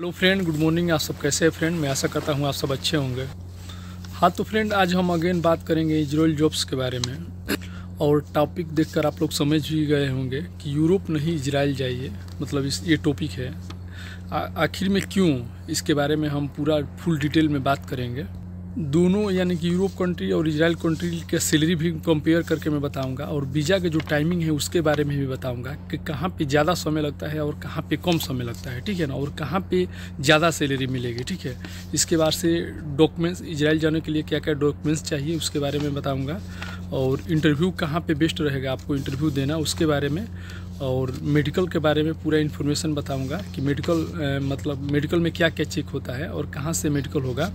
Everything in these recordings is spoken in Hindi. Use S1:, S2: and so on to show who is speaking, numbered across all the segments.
S1: Hello friend, good morning. आप सब कैसे हैं फ्रेंड? मैं आशा करता हूँ आप सब अच्छे होंगे। हाँ तो फ्रेंड, आज हम अगेन बात करेंगे इजराइल जॉब्स के बारे में। और टॉपिक देखकर आप लोग समझ भी गए होंगे कि यूरोप नहीं इजराइल जाइए, मतलब ये टॉपिक है। आखिर में क्यों, इसके बारे में हम पूरा फुल डिटेल में बात करेंगे। दोनों यानी कि यूरोप कंट्री और इजराइल कंट्री के सैलरी भी कंपेयर करके मैं बताऊंगा, और वीज़ा के जो टाइमिंग है उसके बारे में भी बताऊंगा कि कहाँ पे ज़्यादा समय लगता है और कहाँ पे कम समय लगता है, ठीक है ना, और कहाँ पे ज़्यादा सैलरी मिलेगी, ठीक है। इसके बाद से डॉक्यूमेंट्स, इजराइल जाने के लिए क्या क्या डॉक्यूमेंट्स चाहिए उसके बारे में बताऊँगा, और इंटरव्यू कहाँ पर बेस्ट रहेगा आपको इंटरव्यू देना उसके बारे में, और मेडिकल के बारे में पूरा इन्फॉर्मेशन बताऊंगा कि मेडिकल मतलब मेडिकल में क्या क्या चेक होता है और कहाँ से मेडिकल होगा।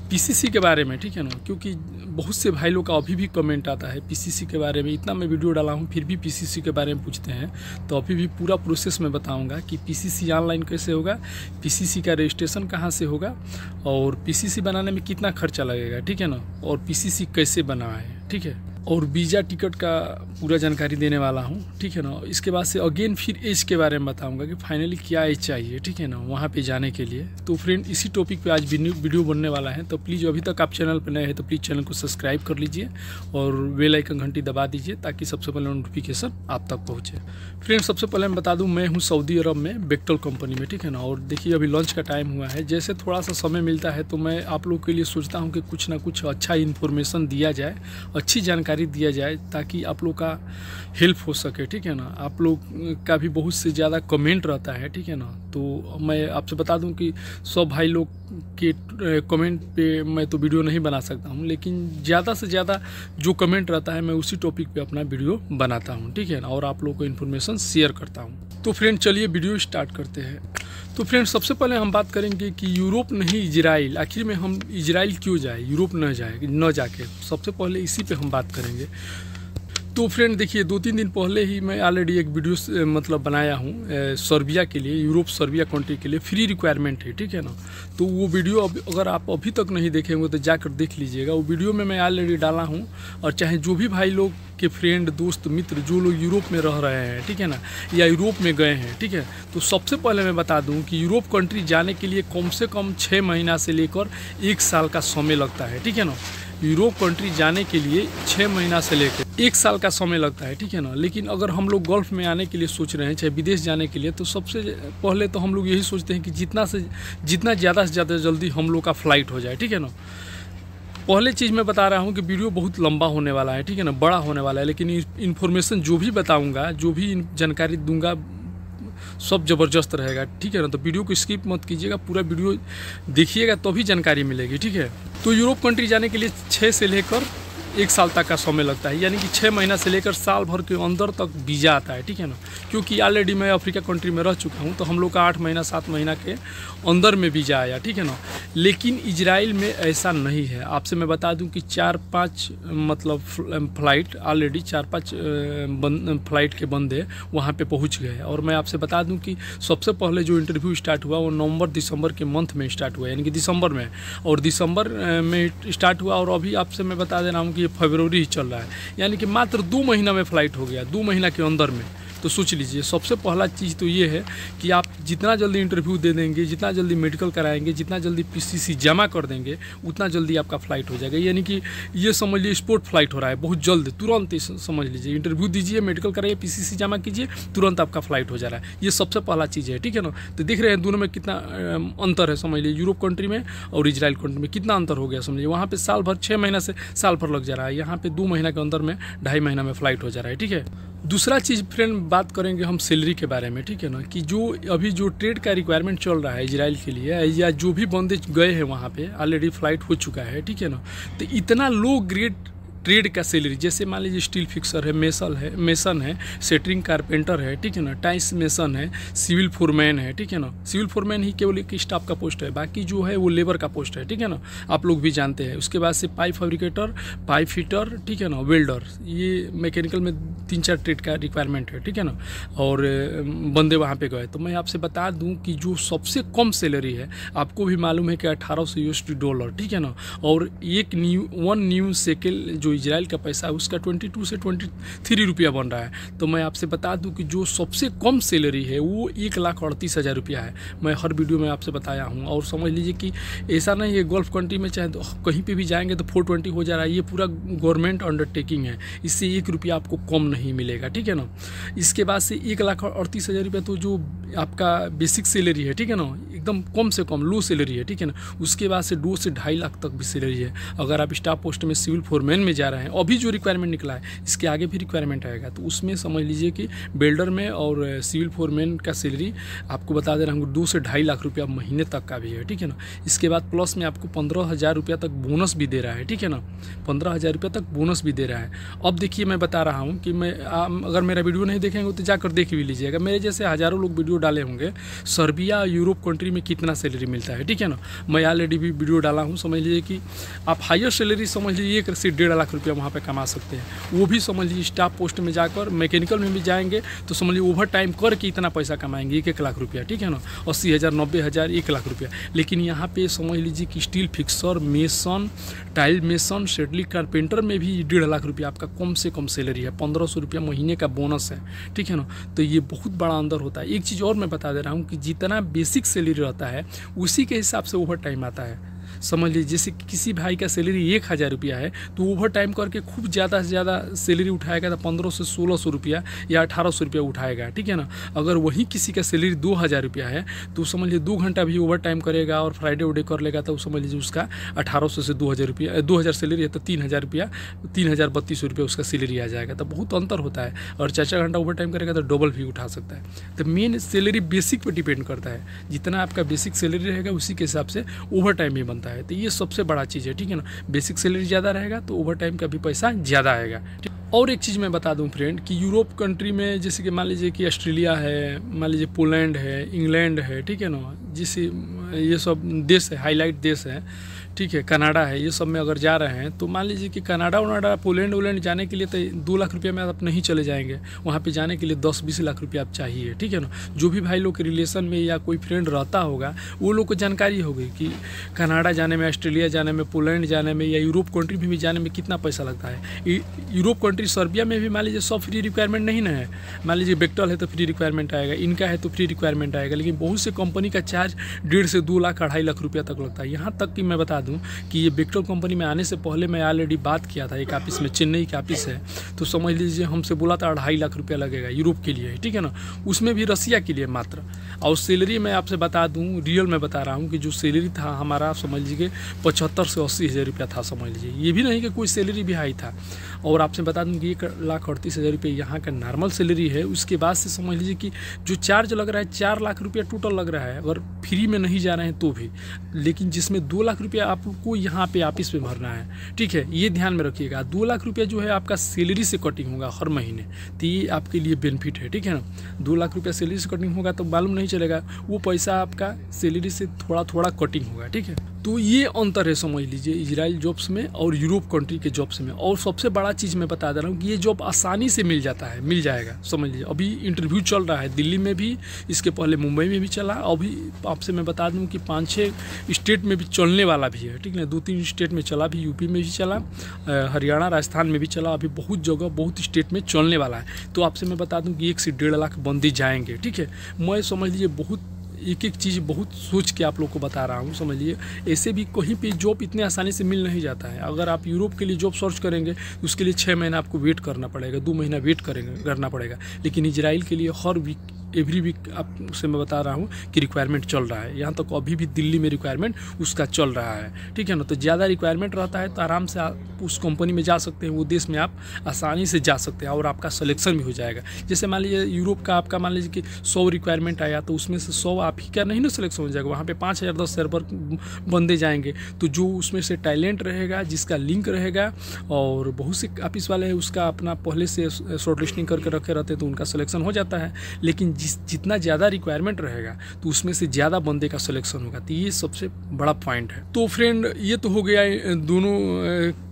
S1: पीसीसी के बारे में, ठीक है ना, क्योंकि बहुत से भाई लोग का अभी भी कमेंट आता है पीसीसी के बारे में। इतना मैं वीडियो डाला हूँ फिर भी पीसीसी के बारे में पूछते हैं, तो अभी भी पूरा प्रोसेस में बताऊँगा कि पीसीसी ऑनलाइन कैसे होगा, पीसीसी का रजिस्ट्रेशन कहाँ से होगा, और पीसीसी बनाने में कितना खर्चा लगेगा, ठीक है ना, और पीसीसी कैसे बनाए, ठीक है, और वीज़ा टिकट का पूरा जानकारी देने वाला हूँ, ठीक है ना। इसके बाद से अगेन फिर एज के बारे में बताऊंगा कि फाइनली क्या एज चाहिए, ठीक है ना, वहाँ पे जाने के लिए। तो फ्रेंड, इसी टॉपिक पे आज वीडियो बनने वाला है, तो प्लीज़ अभी तक आप चैनल पर नए हैं तो प्लीज़ चैनल को सब्सक्राइब कर लीजिए और बेल आइकन घंटी दबा दीजिए ताकि सबसे पहले नोटिफिकेशन आप तक पहुँचे। फ्रेंड, सबसे पहले मैं बता दूँ, मैं हूँ सऊदी अरब में बेक्टल कंपनी में, ठीक है ना, और देखिए अभी लंच का टाइम हुआ है। जैसे थोड़ा सा समय मिलता है तो मैं आप लोग के लिए सोचता हूँ कि कुछ ना कुछ अच्छा इन्फॉर्मेशन दिया जाए, अच्छी जानकारी दिया जाए ताकि आप लोग का हेल्प हो सके, ठीक है ना। आप लोग का भी बहुत से ज़्यादा कमेंट रहता है, ठीक है ना, तो मैं आपसे बता दूं कि सब भाई लोग के कमेंट पे मैं तो वीडियो नहीं बना सकता हूं, लेकिन ज़्यादा से ज़्यादा जो कमेंट रहता है मैं उसी टॉपिक पे अपना वीडियो बनाता हूं, ठीक है ना, और आप लोग को इन्फॉर्मेशन शेयर करता हूं। तो फ्रेंड, चलिए वीडियो स्टार्ट करते हैं। तो फ्रेंड, सबसे पहले हम बात करेंगे कि यूरोप नहीं इजराइल, आखिर में हम इजराइल क्यों जाए, यूरोप न जाके। सबसे पहले इसी पे हम बात करेंगे। तो फ्रेंड देखिए, 2-3 दिन पहले ही मैं ऑलरेडी एक वीडियो मतलब बनाया हूँ सर्बिया के लिए, यूरोप सर्बिया कंट्री के लिए फ्री रिक्वायरमेंट है, ठीक है ना। तो वो वीडियो अगर आप अभी तक नहीं देखे होंगे तो जाकर देख लीजिएगा। वो वीडियो में मैं ऑलरेडी डाला हूँ, और चाहे जो भी भाई लोग के फ्रेंड, दोस्त, मित्र जो लोग यूरोप में रह रहे हैं, ठीक है ना, या यूरोप में गए हैं, ठीक है, तो सबसे पहले मैं बता दूं कि यूरोप कंट्री जाने के लिए कम से कम 6 महीना से लेकर 1 साल का समय लगता है, ठीक है ना। यूरोप कंट्री जाने के लिए 6 महीना से लेकर 1 साल का समय लगता है, ठीक है ना। लेकिन अगर हम लोग गल्फ में आने के लिए सोच रहे हैं, चाहे विदेश जाने के लिए, तो सबसे पहले तो हम लोग यही सोचते हैं कि जितना ज़्यादा से ज़्यादा जल्दी हम लोग का फ्लाइट हो जाए, ठीक है ना। पहले चीज़ मैं बता रहा हूँ कि वीडियो बहुत लंबा होने वाला है, ठीक है ना, बड़ा होने वाला है, लेकिन इन्फॉर्मेशन जो भी बताऊँगा, जो भी जानकारी दूंगा, सब ज़बरदस्त रहेगा, ठीक है ना। तो वीडियो को स्किप मत कीजिएगा, पूरा वीडियो देखिएगा तभी जानकारी मिलेगी, ठीक है। तो यूरोप कंट्री जाने के लिए 6 से लेकर 1 साल तक का समय लगता है, यानी कि 6 महीना से लेकर साल भर के अंदर तक वीज़ा आता है, ठीक है ना। क्योंकि ऑलरेडी मैं अफ्रीका कंट्री में रह चुका हूँ, तो हम लोग का 8 महीना 7 महीना के अंदर में वीज़ा आया, ठीक है ना। लेकिन इजराइल में ऐसा नहीं है। आपसे मैं बता दूं कि 4-5 मतलब फ्लाइट ऑलरेडी 4-5 फ्लाइट के बंदे वहाँ पे पहुँच गए। और मैं आपसे बता दूं कि सबसे पहले जो इंटरव्यू स्टार्ट हुआ वो नवंबर-दिसंबर के मंथ में स्टार्ट हुआ, यानी कि दिसंबर में, और दिसंबर में स्टार्ट हुआ, और अभी आपसे मैं बता दे रहा हूँ कि ये फरवरी ही चल रहा है, यानी कि मात्र 2 महीना में फ़्लाइट हो गया, 2 महीना के अंदर में। तो सोच लीजिए, सबसे पहला चीज़ तो ये है कि आप जितना जल्दी इंटरव्यू दे देंगे, जितना जल्दी मेडिकल कराएंगे, जितना जल्दी पीसीसी जमा कर देंगे, उतना जल्दी आपका फ़्लाइट हो जाएगा। यानी कि ये समझ लीजिए स्पोर्ट फ्लाइट हो रहा है, बहुत जल्द, तुरंत समझ लीजिए। इंटरव्यू दीजिए, मेडिकल कराइए, पीसीसी जमा कीजिए, तुरंत आपका फ़्लाइट हो जा रहा है। ये सबसे पहला चीज़ है, ठीक है ना। तो देख रहे हैं दोनों में कितना अंतर है, समझ लीजिए। यूरोप कंट्री में और इजराइल कंट्री में कितना अंतर हो गया, समझिए। वहाँ पर साल भर 6 महीना से साल भर लग जा रहा है, यहाँ पर 2 महीना के अंदर में 2.5 महीना में फ़्लाइट हो जा रहा है, ठीक है। दूसरा चीज़ फ्रेंड, बात करेंगे हम सैलरी के बारे में, ठीक है ना, कि जो अभी जो ट्रेड का रिक्वायरमेंट चल रहा है इजराइल के लिए, या जो भी बंदे गए हैं वहाँ पे ऑलरेडी फ्लाइट हो चुका है, ठीक है ना, तो इतना लो ग्रेड ट्रेड का सैलरी, जैसे मान लीजिए स्टील फिक्सर है, मेसन है, सेटरिंग कारपेंटर है, ठीक है ना, टाइल्स मेसन है, सिविल फोरमैन है, ठीक है ना। सिविल फोरमैन ही केवल एक स्टाफ का पोस्ट है, बाकी जो है वो लेबर का पोस्ट है, ठीक है ना, आप लोग भी जानते हैं। उसके बाद से पाइप फैब्रिकेटर, पाइप फिटर, ठीक है ना, वेल्डर, ये मैकेनिकल में 3-4 ट्रेड का रिक्वायरमेंट है, ठीक है ना। और बंदे वहाँ पे गए, तो मैं आपसे बता दूँ कि जो सबसे कम सैलरी है, आपको भी मालूम है कि $1800 $, ठीक है ना। और 1 न्यू शेकेल जो जो इजराइल का पैसा है उसका 22 से 23 रुपया बन रहा है। तो मैं आपसे बता दूं कि जो सबसे कम सैलरी है वो 1,38,000 रुपया है। मैं हर वीडियो में आपसे बताया हूँ। और समझ लीजिए कि ऐसा नहीं है गल्फ कंट्री में चाहे तो कहीं पे भी जाएंगे तो 420 हो जा रहा है। ये पूरा गवर्नमेंट अंडरटेकिंग है, इससे 1 रुपया आपको कम नहीं मिलेगा, ठीक है ना। इसके बाद से 1,38,000 रुपया तो जो आपका बेसिक सैलरी है, ठीक है ना, एकदम कम से कम लो सैलरी है, ठीक है ना। उसके बाद से 2 से 2.5 लाख तक भी सैलरी है। अगर आप स्टाफ पोस्ट में सिविल फोरमैन में जा रहे हैं, अभी जो रिक्वायरमेंट निकला है इसके आगे भी रिक्वायरमेंट आएगा, तो उसमें समझ लीजिए कि बिल्डर में और सिविल फोरमैन का सैलरी आपको बता दे रहा हूँ 2 से 2.5 लाख रुपया महीने तक का भी है, ठीक है ना। इसके बाद प्लस में आपको 15,000 रुपया तक बोनस भी दे रहा है, ठीक है ना, 15,000 रुपया तक बोनस भी दे रहा है। अब देखिए मैं बता रहा हूँ कि मैं अगर मेरा वीडियो नहीं देखेंगे तो जाकर देख भी लीजिएगा। मेरे जैसे हज़ारों लोग वीडियो डाले होंगे सर्बिया यूरोप कंट्री में कितना सैलरी मिलता है, ठीक है ना। मैं ऑलरेडी भी वीडियो डाला हूँ। समझ लीजिए कि आप हायर सैलरी समझ लीजिए 1 से 1.5 लाख रुपया वहाँ पे कमा सकते हैं। वो भी समझ लीजिए स्टाफ पोस्ट में जाकर मैकेनिकल में भी जाएंगे तो समझ लीजिए ओवर टाइम करके इतना पैसा कमाएंगे 1-1 लाख रुपया, ठीक है ना, 80,000 90,000 1 लाख रुपया। लेकिन यहाँ पे समझ लीजिए कि steel fixer, mason, tile mason, शेडली कारपेंटर में भी 1.5 लाख रुपया आपका कम से कम सैलरी है। 1,500 रुपया महीने का बोनस है, ठीक है ना। तो ये बहुत बड़ा अंदर होता है। एक चीज़ और मैं बता दे रहा हूँ कि जितना बेसिक सैलरी रहता है उसी के हिसाब से ओवर टाइम आता है। समझ लीजिए जैसे किसी भाई का सैलरी 1,000 रुपया है तो ओवर टाइम करके खूब ज़्यादा से ज़्यादा सैलरी उठाएगा तो 1,500 से 1,600 रुपया या 1,800 रुपया उठाएगा, ठीक है ना। अगर वही किसी का सैलरी 2,000 रुपया है तो समझ लीजिए 2 घंटा भी ओवर टाइम करेगा और फ्राइडे उडे कर लेगा तो समझ लीजिए उसका 1,800 से 2,000 रुपया, 2,000 सैलरी है तो 3,000 रुपया, 3,032 रुपया उसका सैलरी आ जाएगा। तो बहुत अंतर होता है। और 4-4 घंटा ओवर टाइम करेगा तो डबल भी उठा सकता है। तो मेन सैलरी बेसिक पर डिपेंड करता है। जितना आपका बेसिक सैलरी रहेगा उसी के हिसाब से ओवर टाइम भी बनता है। तो ये सबसे बड़ा चीज़ है, ठीक है ना। बेसिक सैलरी ज़्यादा रहेगा तो ओवर टाइम का भी पैसा ज़्यादा आएगा, ठीक। और एक चीज़ मैं बता दूं फ्रेंड कि यूरोप कंट्री में जैसे कि मान लीजिए कि ऑस्ट्रेलिया है, मान लीजिए पोलैंड है, इंग्लैंड है, ठीक है ना, जिसे ये सब देश है, हाईलाइट देश है, ठीक है, कनाडा है, ये सब में अगर जा रहे हैं तो मान लीजिए कि कनाडा वनाडा पोलैंड वोलैंड जाने के लिए तो 2 लाख रुपया में आप नहीं चले जाएंगे। वहाँ पे जाने के लिए 10-20 लाख रुपया आप चाहिए, ठीक है ना। जो भी भाई लोग के रिलेशन में या कोई फ्रेंड रहता होगा वो लोग को जानकारी होगी कि कनाडा जाने में, ऑस्ट्रेलिया जाने में, पोलैंड जाने में या यूरोप कंट्री में भी जाने में कितना पैसा लगता है। यूरोप कंट्री सर्बिया में भी मान लीजिए सब फ्री रिक्वायरमेंट नहीं ना है। मान लीजिए बेक्टल है तो फ्री रिक्वायरमेंट आएगा, इनका है तो फ्री रिक्वायरमेंट आएगा, लेकिन बहुत से कंपनी का चार्ज 1.5 से 2 लाख 2.5 लाख रुपया तक लगता है। यहाँ तक कि मैं बता दूं कि ये बेक्टल कंपनी में आने से पहले मैं ऑलरेडी बात किया था। एक ऑफिस में, चेन्नई का ऑफिस है, तो समझ लीजिए हमसे बोला था 2.5 लाख रुपया लगेगा यूरोप के लिए, ठीक है ना, उसमें भी रसिया के लिए मात्र। और सैलरी मैं आपसे बता दूं, रियल में बता रहा हूं कि जो सैलरी था हमारा समझ लीजिए 75 से 80 हज़ार रुपया था, समझ लीजिए। ये भी नहीं कि कोई सैलरी भी हाई था। और आपसे बता दूं कि 1,38,000 रुपये यहाँ का नॉर्मल सैलरी है। उसके बाद से समझ लीजिए कि जो चार्ज लग रहा है 4 लाख रुपया टोटल लग रहा है, अगर फ्री में नहीं जा रहे हैं तो भी, लेकिन जिसमें 2 लाख रुपया आपको यहाँ पे ऑफिस में भरना है, ठीक है। ये ध्यान में रखिएगा, 2 लाख रुपया जो है आपका सैलरी से कटिंग होगा हर महीने, तो ये आपके लिए बेनिफिट है, ठीक है ना। 2 लाख रुपया सैलरी से कटिंग होगा तो मालूम नहीं चलेगा, वो पैसा आपका सैलरी से थोड़ा थोड़ा कटिंग होगा, ठीक है। तो ये अंतर है समझ लीजिए इजराइल जॉब्स में और यूरोप कंट्री के जॉब्स में। और सबसे बड़ा चीज़ मैं बता दे रहा हूँ कि ये जॉब आसानी से मिल जाता है, मिल जाएगा, समझ लीजिए। अभी इंटरव्यू चल रहा है दिल्ली में भी, इसके पहले मुंबई में भी चला, अभी आपसे मैं बता दूं कि 5-6 स्टेट में भी चलने वाला भी है, ठीक है। 2-3 स्टेट में चला भी, यूपी में भी चला, हरियाणा राजस्थान में भी चला, अभी बहुत जगह बहुत स्टेट में चलने वाला है। तो आपसे मैं बता दूं कि 1 से 1.5 लाख बंदे जाएंगे, ठीक है। मैं समझ लीजिए बहुत एक एक चीज़ बहुत सोच के आप लोग को बता रहा हूँ, समझिए। ऐसे भी कहीं पे जॉब इतने आसानी से मिल नहीं जाता है। अगर आप यूरोप के लिए जॉब सर्च करेंगे तो उसके लिए 6 महीना आपको वेट करना पड़ेगा, 2 महीना वेट करना पड़ेगा। लेकिन इजराइल के लिए हर वीक, एवरी वीक आपसे मैं बता रहा हूँ कि रिक्वायरमेंट चल रहा है। यहाँ तक तो अभी भी दिल्ली में रिक्वायरमेंट उसका चल रहा है, ठीक है ना। तो ज़्यादा रिक्वायरमेंट रहता है तो आराम से आप उस कंपनी में जा सकते हैं, वो देश में आप आसानी से जा सकते हैं और आपका सिलेक्शन भी हो जाएगा। जैसे मान लीजिए यूरोप का आपका मान लीजिए कि 100 रिक्वायरमेंट आया तो उसमें से 100 आप ही का नहीं ना सिलेक्शन हो जाएगा, वहाँ पे 5,000 10,000 पर बंदे जाएंगे। तो जो उसमें से टैलेंट रहेगा, जिसका लिंक रहेगा, और बहुत से ऑफिस वाले हैं उसका अपना पहले से शॉर्ट लिस्टिंग करके रखे रहते हैं तो उनका सिलेक्शन हो जाता है। लेकिन जितना ज़्यादा रिक्वायरमेंट रहेगा तो उसमें से ज़्यादा बंदे का सिलेक्शन होगा। तो ये सबसे बड़ा पॉइंट है। तो फ्रेंड ये तो हो गया दोनों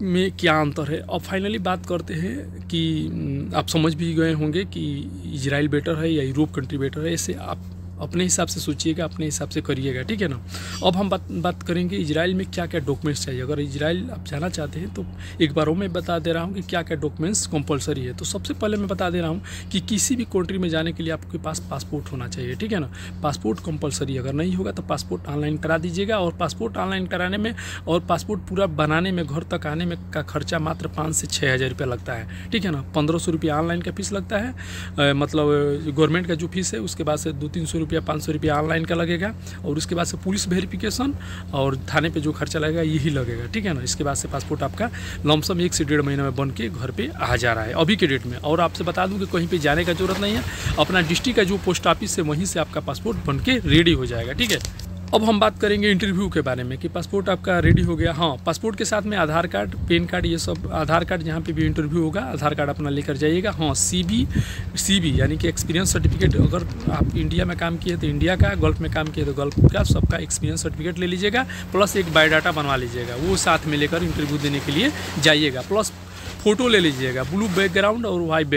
S1: में क्या अंतर है। अब फाइनली बात करते हैं कि आप समझ भी गए होंगे कि इजराइल बेटर है या यूरोप कंट्री बेटर है। ऐसे आप अपने हिसाब से सोचिएगा, अपने हिसाब से करिएगा, ठीक है ना। अब हम बात करेंगे इजराइल में क्या क्या डॉक्यूमेंट्स चाहिए। अगर इजराइल आप जाना चाहते हैं तो एक बार और मैं बता दे रहा हूँ कि क्या क्या डॉक्यूमेंट्स कंपलसरी है। तो सबसे पहले मैं बता दे रहा हूँ कि किसी भी कंट्री में जाने के लिए आपके पास पासपोर्ट होना चाहिए, ठीक है ना। पासपोर्ट कंपलसरी, अगर नहीं होगा तो पासपोर्ट ऑनलाइन करा दीजिएगा। और पासपोर्ट ऑनलाइन कराने में और पासपोर्ट पूरा बनाने में, घर तक आने में का खर्चा मात्र 5 से 6 हज़ार रुपया लगता है, ठीक है ना। 1500 रुपया ऑनलाइन का फीस लगता है, मतलब गवर्नमेंट का जो फीस है, उसके बाद से 200-300 रुपया 500 रुपया ऑनलाइन का लगेगा। और उसके बाद से पुलिस वेरिफिकेशन और थाने पे जो खर्चा लगेगा यही लगेगा, ठीक है ना। इसके बाद से पासपोर्ट आपका लमसम 1 से 1.5 महीने में बन के घर पे आ जा रहा है अभी के डेट में। और आपसे बता दूं कि कहीं पे जाने का जरूरत नहीं है, अपना डिस्ट्रिक्ट का जो पोस्ट ऑफिस है वहीं से आपका पासपोर्ट बन के रेडी हो जाएगा, ठीक है। अब हम बात करेंगे इंटरव्यू के बारे में कि पासपोर्ट आपका रेडी हो गया। हाँ, पासपोर्ट के साथ में आधार कार्ड, पैन कार्ड, ये सब, आधार कार्ड जहाँ पे भी इंटरव्यू होगा आधार कार्ड अपना लेकर जाइएगा। हाँ, सीबी यानी कि एक्सपीरियंस सर्टिफिकेट, अगर आप इंडिया में काम किए तो इंडिया का, गल्फ में काम किए तो गल्फ का, सबका एक्सपीरियंस सर्टिफिकेट ले लीजिएगा। प्लस एक बायोडाटा बनवा लीजिएगा, वो साथ में लेकर इंटरव्यू देने के लिए जाइएगा। प्लस फ़ोटो ले लीजिएगा, ब्लू बैकग्राउंड और वाइट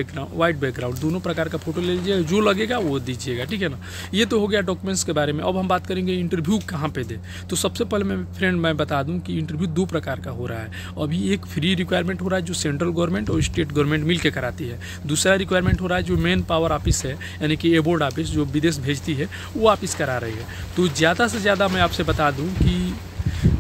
S1: बैकग्राउंड, दोनों प्रकार का फ़ोटो ले लीजिएगा, जो लगेगा वो दीजिएगा, ठीक है ना। ये तो हो गया डॉक्यूमेंट्स के बारे में। अब हम बात करेंगे इंटरव्यू कहाँ पे दे। तो सबसे पहले मैं बता दूं कि इंटरव्यू 2 प्रकार का हो रहा है। अभी एक फ्री रिक्वायरमेंट हो रहा है जो सेंट्रल गवर्नमेंट और स्टेट गवर्नमेंट मिल के कराती है। दूसरा रिक्वायरमेंट हो रहा है जो मेन पावर ऑफिस है, यानी कि एबोर्ड ऑफिस जो विदेश भेजती है, वो ऑफिस करा रही है। तो ज़्यादा से ज़्यादा मैं आपसे बता दूँ कि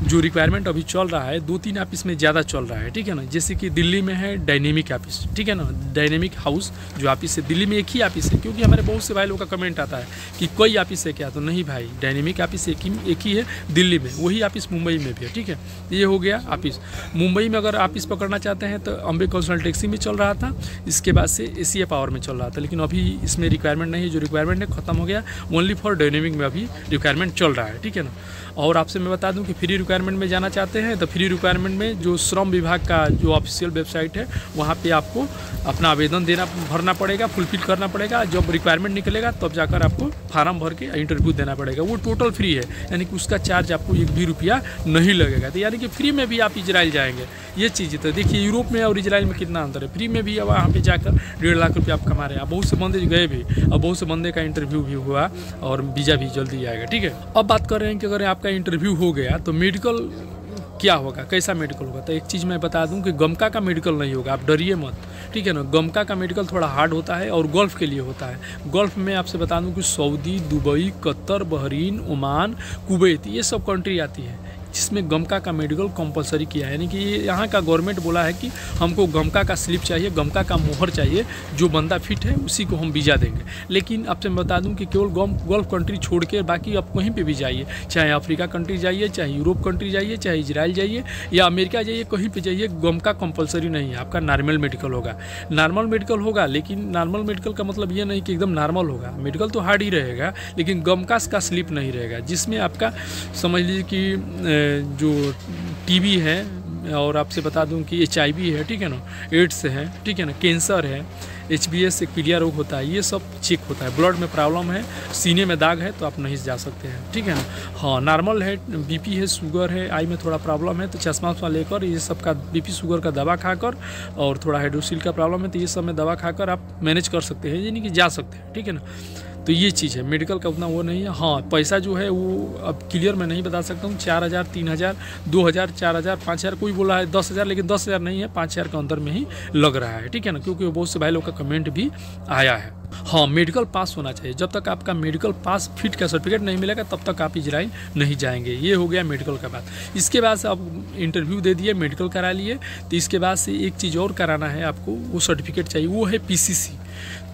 S1: जो रिक्वायरमेंट अभी चल रहा है 2-3 ऑफिस में ज़्यादा चल रहा है, ठीक है ना। जैसे कि दिल्ली में है डायनेमिक ऑफिस, ठीक है ना, डायनेमिक हाउस जो ऑफिस है दिल्ली में एक ही ऑफिस है। क्योंकि हमारे बहुत से भाई लोगों का कमेंट आता है कि कोई ऑफिस है क्या, तो नहीं भाई, डायनेमिक ऑफिस एक ही है दिल्ली में, वही ऑफिस मुंबई में भी है, ठीक है। ये हो गया ऑफिस। मुंबई में अगर ऑफिस पकड़ना चाहते हैं तो अम्बे कंसल्टेंसी में चल रहा था, इसके बाद से एशिया पावर में चल रहा था, लेकिन अभी इसमें रिक्वायरमेंट नहीं है। जो रिक्वायरमेंट है खत्म हो गया, ओनली फॉर डायनेमिक में अभी रिक्वायरमेंट चल रहा है, ठीक है ना। और आपसे मैं बता दूं कि फ्री रिक्वायरमेंट में जाना चाहते हैं तो फ्री रिक्वायरमेंट में जो श्रम विभाग का जो ऑफिशियल वेबसाइट है वहाँ पे आपको अपना आवेदन भरना पड़ेगा, फुलफिल करना पड़ेगा। जब रिक्वायरमेंट निकलेगा तब जाकर आपको फार्म भर के इंटरव्यू देना पड़ेगा। वो टोटल फ्री है, यानी कि उसका चार्ज आपको 1 भी रुपया नहीं लगेगा। तो यानी कि फ्री में भी आप इजराइल जाएंगे, ये चीज़। तो देखिए यूरोप में और इजराइल में कितना अंतर है। फ्री में भी वहाँ पे जाकर 1.5 लाख रुपया आप कमा रहे हैं। बहुत से बंदे गए भी और बहुत से बंदे का इंटरव्यू भी हुआ और वीज़ा भी जल्दी आएगा, ठीक है। अब बात कर रहे हैं कि अगर आपका इंटरव्यू हो गया तो मेडिकल क्या होगा, कैसा मेडिकल होगा। तो एक चीज़ मैं बता दूं कि गमका का मेडिकल नहीं होगा, आप डरिए मत, ठीक है ना। गमका का मेडिकल थोड़ा हार्ड होता है और गल्फ़ के लिए होता है। गल्फ़ में आपसे बता दूं कि Saudi, Dubai, Qatar, Bahrain, Oman, Kuwait, ये सब कंट्री आती है जिसमें गमका का मेडिकल कंपलसरी किया है। यानी कि यहाँ का गवर्नमेंट बोला है कि हमको गमका का स्लिप चाहिए, गमका का मोहर चाहिए, जो बंदा फिट है उसी को हम वीज़ा देंगे। लेकिन आपसे मैं बता दूं कि केवल गल्फ कंट्री छोड़ के बाकी आप कहीं पे भी जाइए, चाहे अफ्रीका कंट्री जाइए, चाहे यूरोप कंट्री जाइए, चाहे इजराइल जाइए या अमेरिका जाइए, कहीं पर जाइए, गमका कंपलसरी नहीं है। आपका नॉर्मल मेडिकल होगा, नॉर्मल मेडिकल होगा। लेकिन नॉर्मल मेडिकल का मतलब ये नहीं कि एकदम नॉर्मल होगा, मेडिकल तो हार्ड ही रहेगा, लेकिन गमका का स्लिप नहीं रहेगा, जिसमें आपका समझ लीजिए कि जो टीबी है, और आपसे बता दूं कि HIV है, ठीक है ना, एड्स है, ठीक है ना, कैंसर है, HBS एक पीलिया रोग होता है, ये सब चेक होता है। ब्लड में प्रॉब्लम है, सीने में दाग है तो आप नहीं जा सकते हैं, ठीक है ना। हाँ, नॉर्मल है, BP है, शुगर है, आई में थोड़ा प्रॉब्लम है तो चश्मा लेकर ये सब का BP शुगर का दवा खाकर, और थोड़ा हाइड्रोसिल का प्रॉब्लम है तो ये सब में दवा खाकर आप मैनेज कर सकते हैं, यानी कि जा सकते हैं, ठीक है ना। तो ये चीज़ है, मेडिकल का उतना वो नहीं है। हाँ, पैसा जो है वो अब क्लियर मैं नहीं बता सकता हूँ, 4,000, 3,000, 2,000, 4,000, 5,000, कोई बोला है 10,000, लेकिन 10,000 नहीं है, 5,000 के अंदर में ही लग रहा है, ठीक है ना। क्योंकि बहुत से भाई लोग का कमेंट भी आया है। हाँ, मेडिकल पास होना चाहिए। जब तक आपका मेडिकल पास फिट का सर्टिफिकेट नहीं मिलेगा तब तक आप इजराइल नहीं जाएंगे। ये हो गया मेडिकल का बात। इसके बाद से आप इंटरव्यू दे दिए, मेडिकल करा लिए, तो इसके बाद से एक चीज़ और कराना है आपको, वो सर्टिफिकेट चाहिए, वो है PCC।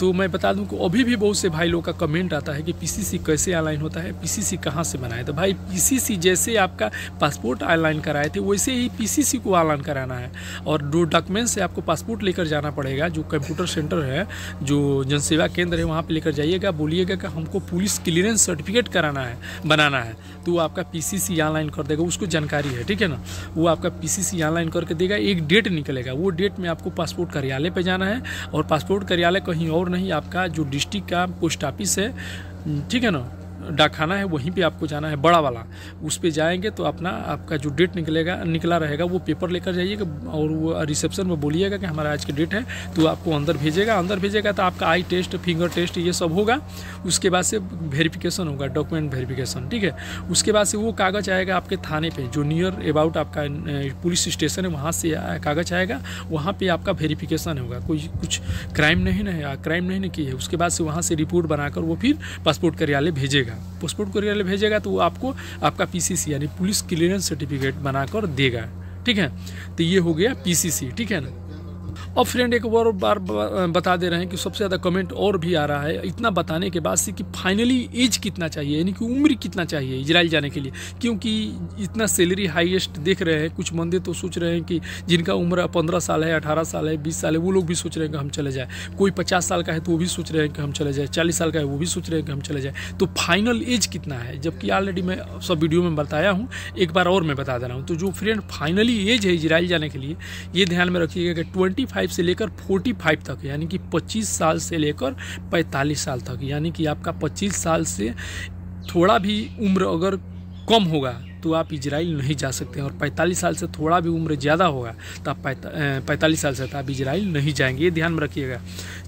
S1: तो मैं बता दूं कि अभी भी बहुत से भाई लोग का कमेंट आता है कि PCC कैसे ऑनलाइन होता है, PCC कहाँ से बनाए। तो भाई PCC जैसे आपका पासपोर्ट ऑनलाइन कराए थे वैसे ही PCC को ऑनलाइन कराना है। और दो डॉक्यूमेंट से आपको पासपोर्ट लेकर जाना पड़ेगा। जो कंप्यूटर सेंटर है, जो जनसेवा केंद्र है, वहाँ पे लेकर जाइएगा, बोलिएगा कि हमको पुलिस क्लियरेंस सर्टिफिकेट कराना है, बनाना है, तो वो आपका PCC ऑनलाइन कर देगा। उसको जानकारी है, ठीक है ना, वो आपका PCC ऑनलाइन करके देगा। एक डेट निकलेगा, वो डेट में आपको पासपोर्ट कार्यालय पे जाना है, और पासपोर्ट कार्यालय कहीं और नहीं, आपका जो डिस्ट्रिक्ट का पोस्ट ऑफिस है, ठीक है ना, डाकखाना है वहीं पे आपको जाना है, बड़ा वाला। उस पे जाएंगे तो अपना आपका जो डेट निकला रहेगा वो पेपर लेकर जाइएगा और वो रिसेप्शन में बोलिएगा कि हमारा आज की डेट है, तो आपको अंदर भेजेगा तो आपका आई टेस्ट, फिंगर टेस्ट ये सब होगा। उसके बाद से वेरिफिकेशन होगा, डॉक्यूमेंट वेरिफिकेशन, ठीक है। उसके बाद से वो कागज़ आएगा आपके थाने पे, जो नियर अबाउट आपका पुलिस स्टेशन है वहाँ से कागज़ आएगा, वहाँ पे आपका वेरिफिकेशन होगा, कोई कुछ क्राइम नहीं की है। उसके बाद से वहाँ से रिपोर्ट बनाकर वो फिर पासपोर्ट कार्यालय भेजेगा तो वो आपको आपका PCC यानी पुलिस क्लियरेंस सर्टिफिकेट बनाकर देगा, ठीक है। तो ये हो गया PCC, ठीक है ना। अब फ्रेंड एक और बार बता दे रहे हैं कि सबसे ज़्यादा कमेंट और भी आ रहा है इतना बताने के बाद से कि फाइनली एज कितना चाहिए, यानी कि उम्र कितना चाहिए इजराइल जाने के लिए, क्योंकि इतना सैलरी हाईएस्ट देख रहे हैं। कुछ बंदे तो सोच रहे हैं कि जिनका उम्र 15 साल है, 18 साल है, 20 साल है, वो लोग भी सोच रहे हैं कि हम चले जाए। कोई 50 साल का है तो वो भी सोच रहे हैं कि हम चले जाए, 40 साल का है वो भी सोच रहे हैं कि हम चले जाए। तो फाइनल एज कितना है, जबकि ऑलरेडी मैं सब वीडियो में बताया हूँ, एक बार और मैं बता दे रहा हूँ। तो जो फ्रेंड फाइनली एज है इजराइल जाने के लिए, ये ध्यान में रखिएगा कि 25 से लेकर 45 तक, यानी कि 25 साल से लेकर 45 साल तक, यानी कि आपका 25 साल से थोड़ा भी उम्र अगर कम होगा तो आप इजराइल नहीं जा सकते हैं, और 45 साल से थोड़ा भी उम्र ज़्यादा होगा तो आप 45 साल से तो आप इजराइल नहीं जाएंगे, ये ध्यान में रखिएगा।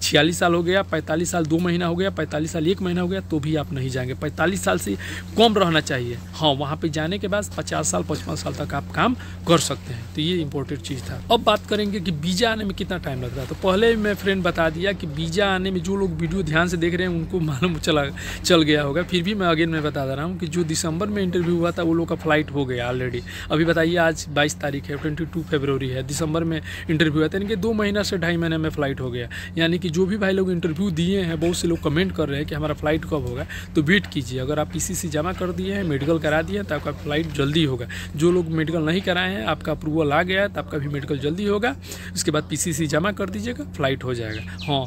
S1: 46 साल हो गया, 45 साल 2 महीना हो गया, 45 साल 1 महीना हो गया तो भी आप नहीं जाएंगे। 45 साल से कम रहना चाहिए। हाँ, वहाँ पे जाने के बाद 50 साल 55 साल तक आप काम कर सकते हैं। तो ये इंपॉर्टेंट चीज़ था। अब बात करेंगे कि वीज़ा आने में कितना टाइम लगता है। तो पहले मैं फ्रेंड बता दिया कि वीज़ा आने में जो लोग वीडियो ध्यान से देख रहे हैं उनको मालूम चल गया होगा, फिर भी मैं अगेन मैं बता दे रहा हूँ कि जो दिसंबर में इंटरव्यू हुआ था वो लोग का फ्लाइट हो गया ऑलरेडी। अभी बताइए आज 22 तारीख है, 22 फरवरी है, दिसंबर में इंटरव्यू हुआ था, यानी कि 2 महीना से 2.5 महीने में फ़्लाइट हो गया। यानी कि जो भी भाई लोग इंटरव्यू दिए हैं, बहुत से लोग कमेंट कर रहे हैं कि हमारा फ़्लाइट कब होगा, तो वेट कीजिए। अगर आप PCC जमा कर दिए हैं, मेडिकल करा दिए हैं तो आपका फ़्लाइट जल्दी होगा। जो लोग मेडिकल नहीं कराए हैं, आपका अप्रूवल आ गया है तो आपका भी मेडिकल जल्दी होगा। उसके बाद PCC जमा कर दीजिएगा, फ़्लाइट हो जाएगा। हाँ,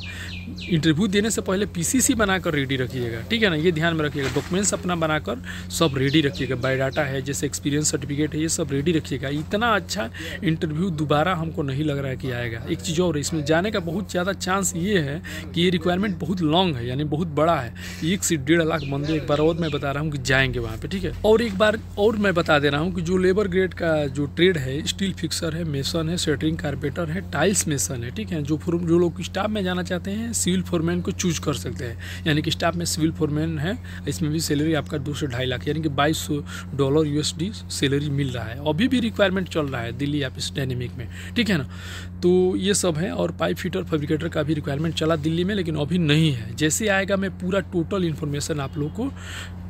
S1: इंटरव्यू देने से पहले PCC बनाकर रेडी रखिएगा, ठीक है ना, ये ध्यान में रखिएगा। डॉक्यूमेंट्स अपना बनाकर सब रेडी रखिएगा, बायोडाटा है, जैसे एक्सपीरियंस सर्टिफिकेट है, ये सब रेडी रखिएगा। इतना अच्छा इंटरव्यू दोबारा हमको नहीं लग रहा है कि आएगा। एक चीज़ और, इसमें जाने का बहुत ज़्यादा चांस ये है कि ये रिक्वायरमेंट बहुत लॉन्ग है, यानी बहुत बड़ा है। 1 से 1.5 लाख बंदे एक बार और मैं बता रहा हूँ कि जाएंगे वहाँ पे, ठीक है। और एक बार और मैं बता दे रहा हूँ कि जो लेबर ग्रेड का जो ट्रेड है, स्टील फिक्सर है, मेसन है, शटरिंग कारपेंटर है, टाइल्स मेसन है, ठीक है। जो लोग स्टाफ में जाना चाहते हैं, सिविल फोरमैन को चूज कर सकते हैं। यानी कि स्टाफ में सिविल फोरमैन है, इसमें भी सैलरी आपका 2 से 2.5 लाख यानी कि $2200 USD सैलरी मिल रहा है। अभी भी रिक्वायरमेंट चल रहा है दिल्ली ऑफिस डायनेमिक में, ठीक है ना। तो ये सब है। और पाइप फिटर फैब्रिकेटर का भी रिक्वायरमेंट चला दिल्ली में, लेकिन अभी नहीं है। जैसे आएगा मैं पूरा टोटल इन्फॉर्मेशन आप लोग को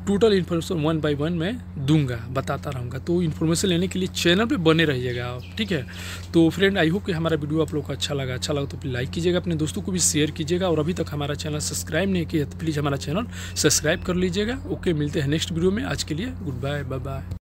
S1: 1 by 1 मैं दूंगा, बताता रहूँगा। तो इन्फॉर्मेशन लेने के लिए चैनल पे बने रहिएगा आप, ठीक है। तो फ्रेंड, आई होप कि हमारा वीडियो आप लोग को अच्छा लगा तो प्लीज़ लाइक कीजिएगा, अपने दोस्तों को भी शेयर कीजिएगा, और अभी तक हमारा चैनल सब्सक्राइब नहीं किया तो प्लीज़ हमारा चैनल सब्सक्राइब कर लीजिएगा। ओके, मिलते हैं नेक्स्ट वीडियो में। आज के लिए गुड बाय, बाय बाय।